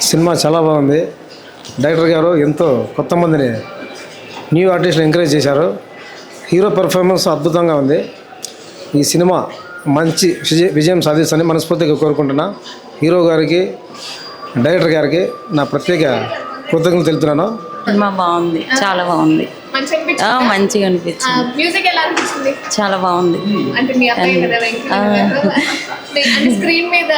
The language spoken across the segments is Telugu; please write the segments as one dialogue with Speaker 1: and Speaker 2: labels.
Speaker 1: సినిమా చాలా బాగుంది. డైరెక్టర్ గారు ఎంతో కొత్త మందిని న్యూ ఆర్టిస్టులు ఎంకరేజ్ చేశారు. హీరో పెర్ఫార్మెన్స్ అద్భుతంగా ఉంది. ఈ సినిమా మంచి విజయం సాధిస్తుందని మనస్ఫూర్తిగా కోరుకుంటున్నా. హీరో గారికి, డైరెక్టర్ గారికి నా ప్రత్యేక కృతజ్ఞతలు తెలుపుతున్నాను.
Speaker 2: సినిమా బాగుంది, చాలా బాగుంది, మంచిగా అనిపించింది.
Speaker 3: మ్యూజిక్ ఎలా అనిపించింది?
Speaker 2: చాలా బాగుంది.
Speaker 3: అంటే మీ అత్తయ్య కదా స్క్రీన్ మీద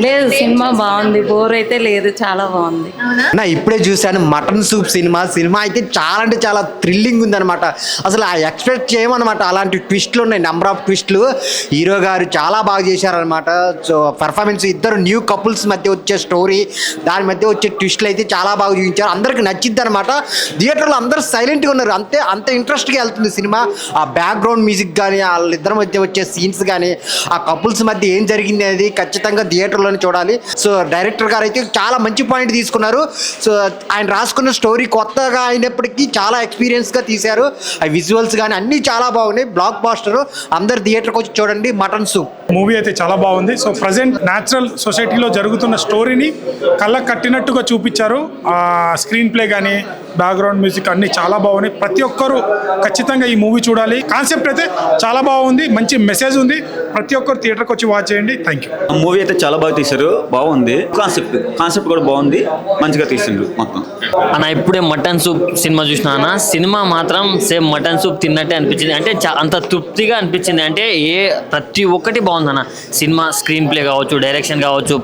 Speaker 2: లేదు, సినిమా బాగుంది, బోర్ అయితే లేదు, చాలా బాగుంది.
Speaker 4: నా ఇప్పుడే చూశాను మటన్ సూప్ సినిమా. సినిమా అయితే చాలా అంటే చాలా థ్రిల్లింగ్ ఉందన్నమాట. అసలు ఆ ఎక్స్పెక్ట్ చేయమన్నమాట. అలాంటి ట్విస్ట్లు ఉన్నాయి, నెంబర్ ఆఫ్ ట్విస్ట్లు. హీరో గారు చాలా బాగా చేశారనమాట. సో పర్ఫార్మెన్స్, ఇద్దరు న్యూ కపుల్స్ మధ్య వచ్చే స్టోరీ, దాని మధ్య వచ్చే ట్విస్ట్లు అయితే చాలా బాగా చూపించారు. అందరికి నచ్చిద్ది అనమాట. థియేటర్లో అందరూ సైలెంట్గా ఉన్నారు. అంత ఇంట్రెస్ట్గా వెళ్తుంది సినిమా. ఆ బ్యాక్గ్రౌండ్ మ్యూజిక్ కానీ, వాళ్ళిద్దరి మధ్య వచ్చే సీన్స్ కానీ, ఆ కపుల్స్ మధ్య ఏం జరిగింది అనేది ఖచ్చితంగా థియేటర్లోనే చూడాలి. సో డైరెక్టర్ గారు అయితే చాలా మంచి పాయింట్ తీసుకున్నారు. సో ఆయన రాసుకున్న స్టోరీ కొత్తగా అయినప్పటికీ చాలా ఎక్స్పీరియన్స్గా తీశారు. ఆ విజువల్స్ కానీ అన్నీ చాలా బాగున్నాయి. Blockbuster. అందరు థియేటర్కి వచ్చి చూడండి మటన్ సూప్
Speaker 5: మూవీ అయితే చాలా బాగుంది. సో ప్రజెంట్ న్యాచురల్ సొసైటీలో జరుగుతున్న స్టోరీని కళ్ళకు కట్టినట్టుగా చూపించారు. ఆ స్క్రీన్ ప్లే కానీ, బ్యాక్గ్రౌండ్ మ్యూజిక్ అన్ని చాలా బాగున్నాయి. ప్రతి ఒక్కరు ఖచ్చితంగా ఈ మూవీ చూడాలి. కాన్సెప్ట్ అయితే చాలా బాగుంది, మంచి మెసేజ్ ఉంది. ప్రతి ఒక్కరు థియేటర్కి వచ్చి వాచ్ చేయండి. Thank you.
Speaker 6: మూవీ అయితే చాలా బాగా తీశారు, బాగుంది. కాన్సెప్ట్ కూడా బాగుంది, మంచిగా తీసిండ్రు మొత్తం.
Speaker 7: అన్న ఇప్పుడే మటన్ సూప్ సినిమా చూసినా అన్న. సినిమా మాత్రం సేమ్ మటన్ సూప్ తిన్నట్టే అనిపించింది. అంటే అంత తృప్తిగా అనిపించింది. అంటే ప్రతి ఒక్కటి బాగుందన్న. సినిమా స్క్రీన్ ప్లే కావచ్చు, డైరెక్షన్ కావచ్చు,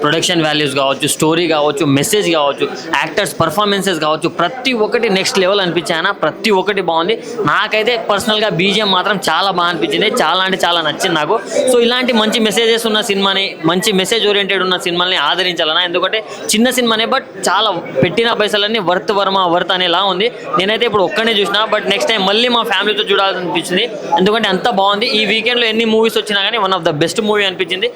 Speaker 7: ప్రొడక్షన్ వాల్యూస్ కావచ్చు, స్టోరీ కావచ్చు, మెసేజ్ కావచ్చు, యాక్టర్స్ పర్ఫార్మెన్సెస్ కావచ్చు, ప్రతి ఒక్కటి నెక్స్ట్ లెవెల్ అనిపించాయన్న. ప్రతి ఒక్కటి బాగుంది. నాకైతే పర్సనల్గా బీజిఎం మాత్రం చాలా బాగా అనిపించింది. చాలా అంటే చాలా నచ్చింది నాకు. సో ఇలాంటి మంచి మెసేజెస్ ఉన్న సినిమాని, మంచి మెసేజ్ ఓరియంటెడ్ ఉన్న సినిమాని ఆదరించాలన్నా. ఎందుకంటే చిన్న సినిమానే, బట్ చాలా పెట్టిన పైసలన్నీ వర్త్ అనేలా ఉంది. నేనైతే ఇప్పుడు ఒక్కనే చూసినా, బట్ నెక్స్ట్ టైం మళ్ళీ మా ఫ్యామిలీతో చూడాలనిపించింది. ఎందుకంటే అంత బాగుంది. ఈ వీకెండ్లో ఎన్ని మూవీస్ వచ్చినా కానీ one of the best movie అనిపించింది.